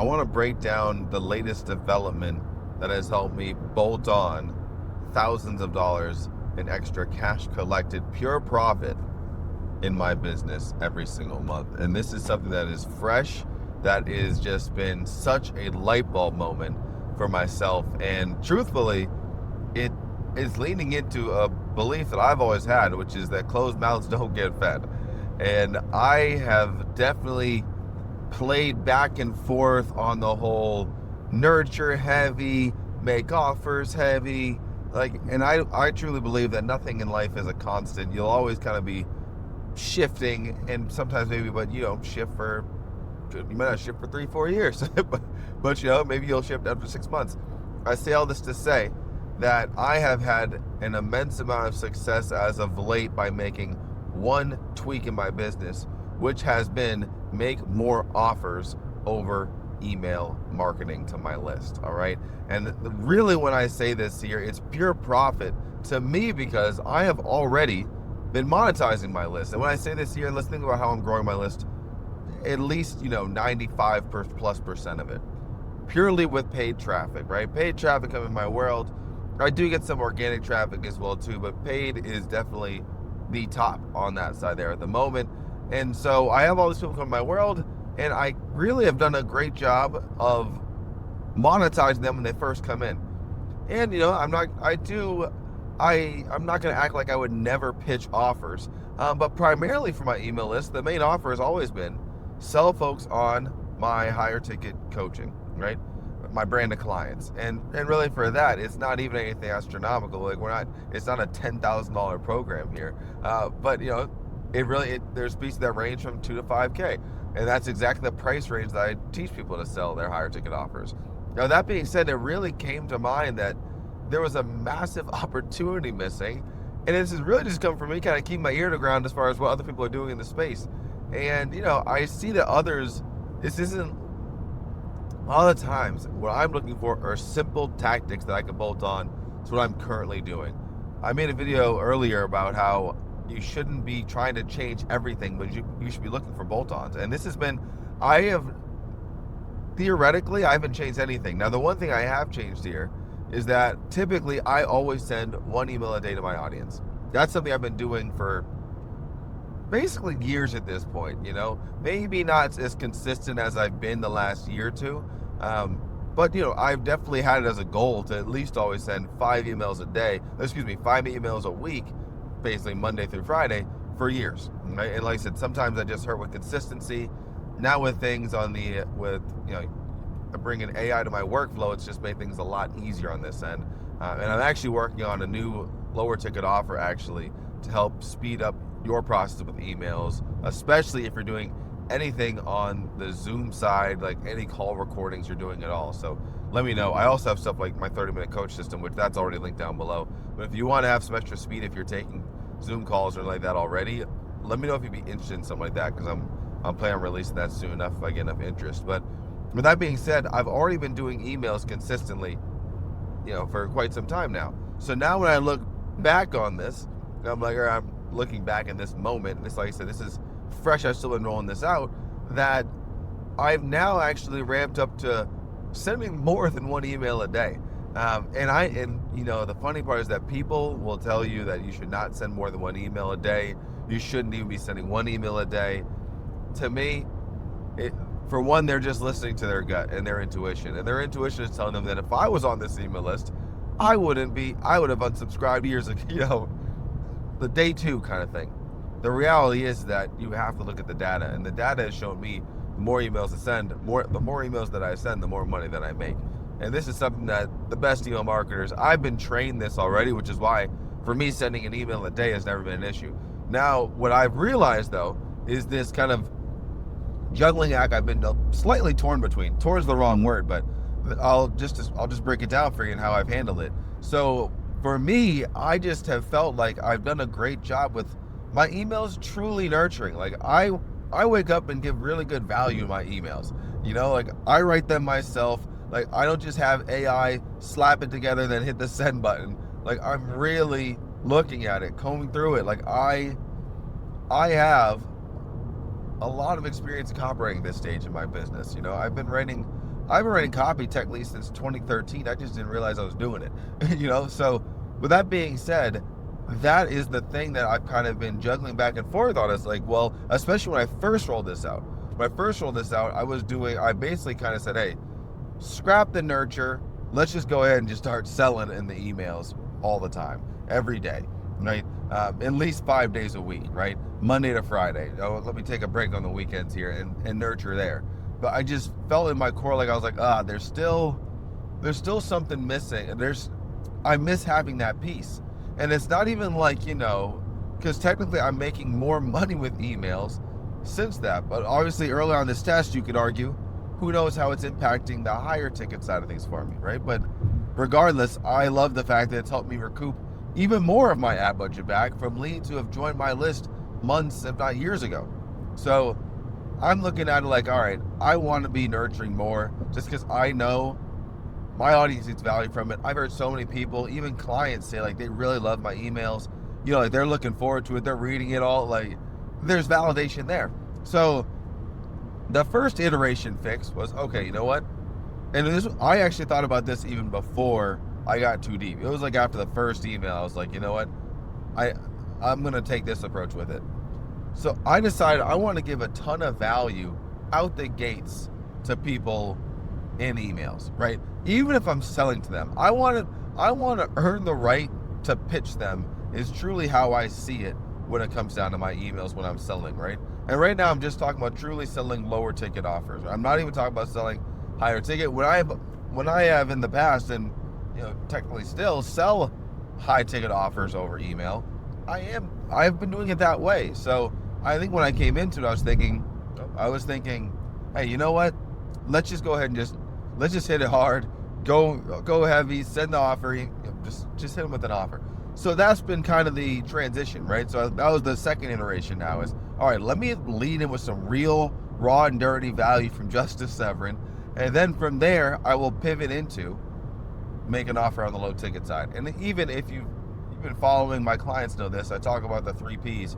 I want to break down the latest development that has helped me bolt on thousands of dollars in extra cash collected, pure profit in my business every single month. And this is something that is fresh, that is just been such a light bulb moment for myself. And truthfully, it is leaning into a belief that I've always had, which is that closed mouths don't get fed. And I have definitely played back and forth on the whole nurture heavy, make offers heavy. And I truly believe that nothing in life is a constant. You'll always kind of be shifting, and sometimes maybe, but you don't shift for, you might not shift for 3-4 years, but maybe you'll shift after 6 months. I say all this to say that I have had an immense amount of success as of late by making one tweak in my business, which has been make more offers over email marketing to my list. All right. And really, when I say this here, it's pure profit to me because I have already been monetizing my list. And when I say this here, let's think about how I'm growing my list. At least, 95+% of it purely with paid traffic, right? Paid traffic come in my world. I do get some organic traffic as well too, but paid is definitely the top on that side there at the moment. And so I have all these people come in my world, and I really have done a great job of monetizing them when they first come in. And I'm not going to act like I would never pitch offers, but primarily for my email list, the main offer has always been sell folks on my higher ticket coaching, right? My brand of clients. And really for that, it's not even anything astronomical. It's not a $10,000 program here. But there's pieces that range from 2 to 5K. And that's exactly the price range that I teach people to sell their higher ticket offers. Now, that being said, it really came to mind that there was a massive opportunity missing. And this has really just come from me kind of keeping my ear to the ground as far as what other people are doing in the space. And, I see that others, this isn't, a lot of the times what I'm looking for are simple tactics that I can bolt on to what I'm currently doing. I made a video earlier about how you shouldn't be trying to change everything, but you should be looking for bolt-ons. And this has been, theoretically, I haven't changed anything. Now, the one thing I have changed here is that typically I always send one email a day to my audience. That's something I've been doing for basically years at this point, maybe not as consistent as I've been the last year or two. But I've definitely had it as a goal to at least always send 5 emails a week, basically Monday through Friday for years. Right? And like I said, sometimes I just hurt with consistency. Now with things bringing AI to my workflow, it's just made things a lot easier on this end. And I'm actually working on a new lower ticket offer actually to help speed up your process with emails, especially if you're doing anything on the Zoom side, like any call recordings you're doing at all. So let me know. I also have stuff like my 30-minute coach system, which that's already linked down below. But if you want to have some extra speed, if you're taking Zoom calls or like that already, let me know if you'd be interested in something like that, because I'm planning on releasing that soon enough if I get enough interest. But with that being said, I've already been doing emails consistently, for quite some time now. So now when I look back on this, I'm looking back in this moment, and it's like I said, this is fresh. I've still been rolling this out, that I've now actually ramped up to sending more than one email a day. The funny part is that people will tell you that you should not send more than one email a day. You shouldn't even be sending one email a day. To me, for one, they're just listening to their gut and their intuition. And their intuition is telling them that if I was on this email list, I would have unsubscribed years ago, the day 2 kind of thing. The reality is that you have to look at the data, and the data has shown me the more emails I send, the more emails that I send, the more money that I make. And this is something that the best email marketers, I've been trained this already, which is why for me sending an email a day has never been an issue. Now, what I've realized though is this kind of juggling act I've been slightly torn between. Torn's the wrong word, but I'll just break it down for you and how I've handled it. So for me, I just have felt like I've done a great job with my emails truly nurturing. Like I wake up and give really good value in my emails. I write them myself. Like I don't just have AI slap it together, then hit the send button. Like I'm really looking at it, combing through it. Like I have a lot of experience operating this stage in my business. I've been writing I've been writing copy technically since 2013. I just didn't realize I was doing it. So with that being said, that is the thing that I've kind of been juggling back and forth on. It's like, well, especially when I first rolled this out. I basically kind of said, hey, scrap the nurture. Let's just go ahead and just start selling in the emails all the time, every day, right? At least 5 days a week, right? Monday to Friday. Oh, let me take a break on the weekends here and nurture there. But I just felt in my core like I was like, there's still something missing. I miss having that piece. And it's not even like, because technically I'm making more money with emails since that. But obviously early on this test, you could argue, who knows how it's impacting the higher ticket side of things for me, right? But regardless, I love the fact that it's helped me recoup even more of my ad budget back from leads who have joined my list months, if not years ago. So I'm looking at it like, all right, I want to be nurturing more just because I know my audience gets value from it. I've heard so many people, even clients, say like they really love my emails. Like they're looking forward to it. They're reading it all. Like there's validation there. So the first iteration fix was, okay, you know what? And I actually thought about this even before I got too deep. It was like after the first email, I was like, you know what? I'm going to take this approach with it. So I decided I want to give a ton of value out the gates to people in emails, right? Even if I'm selling to them, I want to earn the right to pitch them is truly how I see it when it comes down to my emails when I'm selling, right? And right now I'm just talking about truly selling lower ticket offers. I'm not even talking about selling higher ticket. When I have in the past and technically still sell high ticket offers over email, I've been doing it that way. So I think when I came into it, I was thinking, hey, you know what? Let's just go ahead and let's just hit it hard, go heavy, send the offer, just hit them with an offer. So that's been kind of the transition, right? So that was the second iteration now is, all right, let me lead in with some real raw and dirty value from Justice Severin. And then from there, I will pivot into make an offer on the low ticket side. And even if you've been following, my clients know this, I talk about the 3 Ps,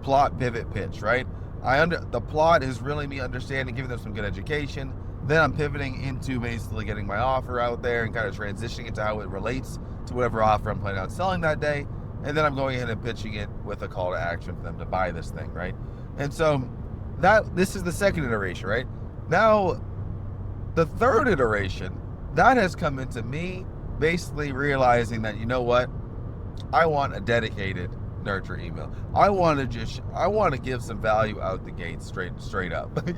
plot, pivot, pitch, right? The plot is really me understanding, giving them some good education. Then I'm pivoting into basically getting my offer out there and kind of transitioning it to how it relates to whatever offer I'm planning on selling that day. And then I'm going ahead and pitching it with a call to action for them to buy this thing, right? And so this is the second iteration, right? Now, the third iteration, that has come into me basically realizing that, you know what? I want a dedicated nurture email. I want to give some value out the gate straight up,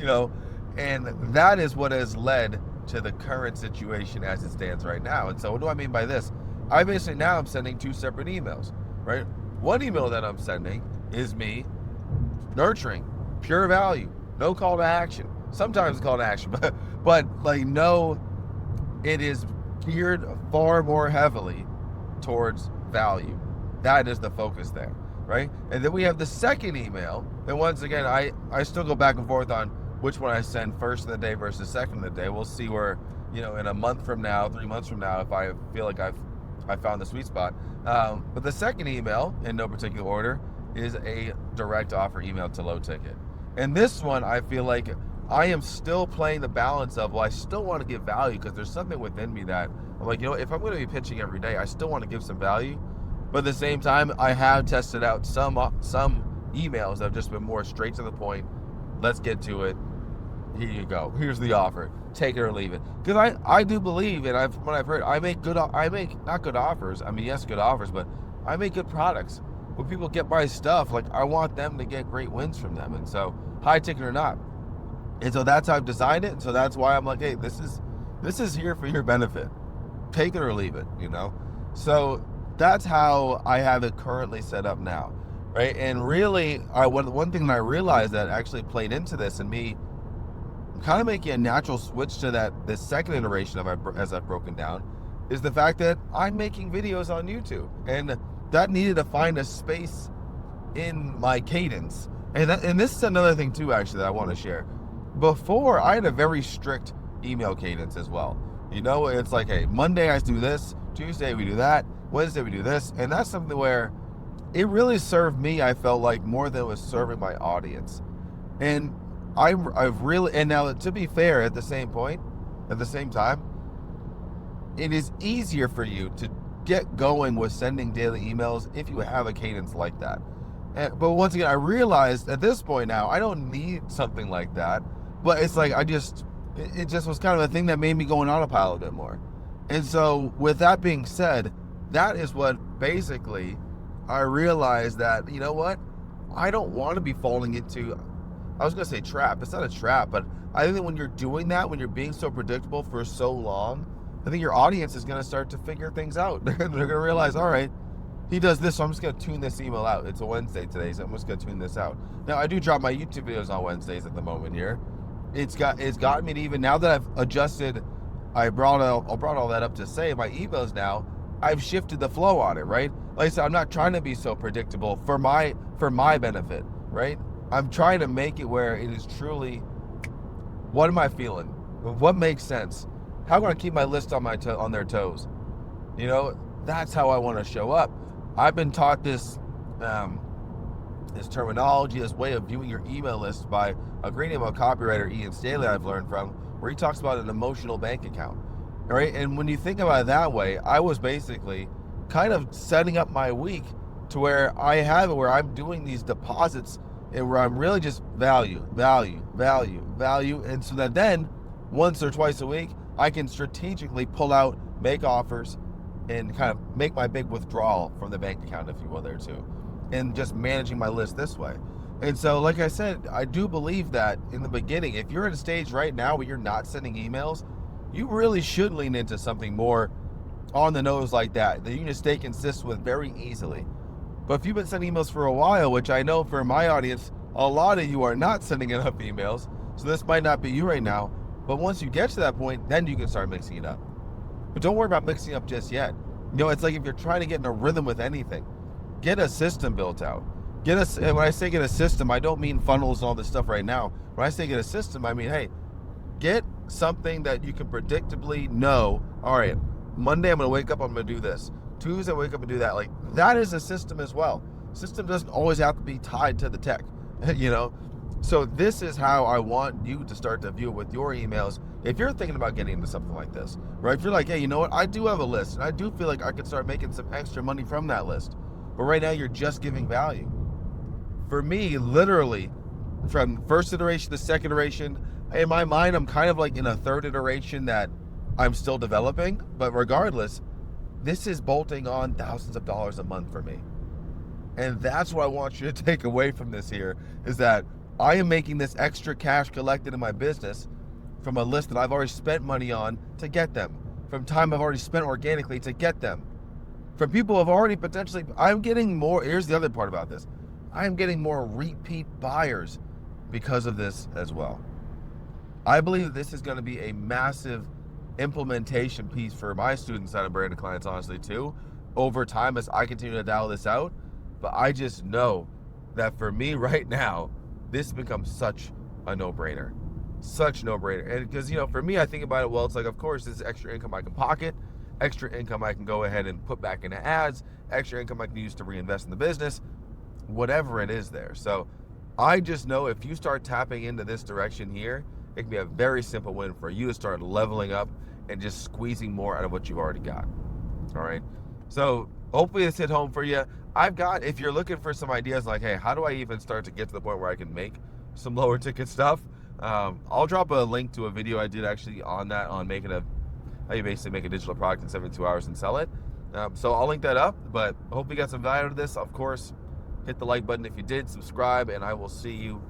and that is what has led to the current situation as it stands right now. And so what do I mean by this? I'm sending 2 separate emails, right? One email that I'm sending is me nurturing, pure value, no call to action. Sometimes call to action, but no, it is geared far more heavily towards value. That is the focus there, right? And then we have the second email. And once again, I still go back and forth on which one I send first in the day versus second in the day. We'll see where, in a month from now, 3 months from now, if I feel like I found the sweet spot. But the second email, in no particular order, is a direct offer email to low ticket. And this one, I feel like I am still playing the balance of, I still want to give value because there's something within me that I'm like, if I'm going to be pitching every day, I still want to give some value. But at the same time, I have tested out some emails that have just been more straight to the point. Let's get to it. Here you go. Here's the offer. Take it or leave it. Because I do believe, and when I've heard, I make not good offers. I mean, yes, good offers, but I make good products. When people get my stuff, like I want them to get great wins from them. And so high ticket or not. And so that's how I've designed it. And so that's why I'm like, hey, this is here for your benefit. Take it or leave it, So that's how I have it currently set up now, right? And really, one thing that I realized that actually played into this and me kind of making a natural switch to this second iteration as I've broken down is the fact that I'm making videos on YouTube, and that needed to find a space in my cadence. And this is another thing too, actually, that I want to share. Before, I had a very strict email cadence as well. It's like, hey, Monday I do this, Tuesday we do that, Wednesday we do this, and that's something where it really served me, I felt like, more than it was serving my audience. And I've really, and now to be fair, at the same point, At the same time, it is easier for you to get going with sending daily emails if you have a cadence like that. But once again, I realized at this point now, I don't need something like that. But it's like, it just was kind of a thing that made me go on autopilot a bit more. And so with that being said, that is what basically I realized that, you know what? I don't want to be falling into, I was going to say trap. It's not a trap, but I think that when you're doing that, when you're being so predictable for so long, I think your audience is going to start to figure things out. They're going to realize, all right, he does this, so I'm just going to tune this email out. It's a Wednesday today, so I'm just going to tune this out. Now, I do drop my YouTube videos on Wednesdays at the moment here. It's gotten me to, even now that I've adjusted, I brought all that up to say my emails now, I've shifted the flow on it, right? Like I said, I'm not trying to be so predictable for my benefit, right? I'm trying to make it where it is truly, what am I feeling? What makes sense? How can I keep my list on their toes? You know, that's how I want to show up. I've been taught this terminology, this way of viewing your email list by a great email copywriter, Ian Staley, I've learned from, where he talks about an emotional bank account. All right, and when you think about it that way, I was basically kind of setting up my week to where I have it, where I'm doing these deposits and where I'm really just value, and so that then once or twice a week, I can strategically pull out, make offers, and kind of make my big withdrawal from the bank account, if you will, there too, and just managing my list this way. And so, like I said, I do believe that in the beginning, if you're at a stage right now where you're not sending emails, you really should lean into something more on the nose like that you can just stay consistent with very easily. But if you've been sending emails for a while, which I know for my audience, a lot of you are not sending enough emails, so this might not be you right now, but once you get to that point, then you can start mixing it up. But don't worry about mixing up just yet. You know, it's like if you're trying to get in a rhythm with anything, get a system built out. And when I say get a system, I don't mean funnels and all this stuff right now. When I say get a system, I mean, hey, get something that you can predictably know, all right, Monday I'm going to wake up, I'm going to do this. Tuesday I wake up and do that. Like, that is a system as well. System doesn't always have to be tied to the tech, you know? So this is how I want you to start to view it with your emails. If you're thinking about getting into something like this, right? If you're like, hey, you know what? I do have a list, and I do feel like I could start making some extra money from that list. But right now you're just giving value. For me, literally, from first iteration to second iteration, in my mind, I'm kind of like in a third iteration that I'm still developing. But regardless, this is bolting on thousands of dollars a month for me. And that's what I want you to take away from this here, is that I am making this extra cash collected in my business from a list that I've already spent money on to get them, from time I've already spent organically to get them, from people who have already potentially, I'm getting more, here's the other part about this, I am getting more repeat buyers because of this as well. I believe that this is going to be a massive implementation piece for my students and branded clients, honestly, too, over time as I continue to dial this out. But I just know that for me right now, this becomes such a no-brainer. Such no-brainer. And because, you know, for me, I think about it, well, it's like, of course, this is extra income I can pocket, extra income I can go ahead and put back into ads, extra income I can use to reinvest in the business, whatever it is there. So I just know if you start tapping into this direction here, it can be a very simple win for you to start leveling up and just squeezing more out of what you've already got. All right. So hopefully this hit home for you. If you're looking for some ideas like, hey, how do I even start to get to the point where I can make some lower ticket stuff? I'll drop a link to a video I did actually on that, on how you basically make a digital product in 72 hours and sell it. So I'll link that up, but I hope you got some value out of this. Of course, hit the like button if you did, subscribe, and I will see you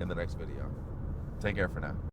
in the next video. Take care for now.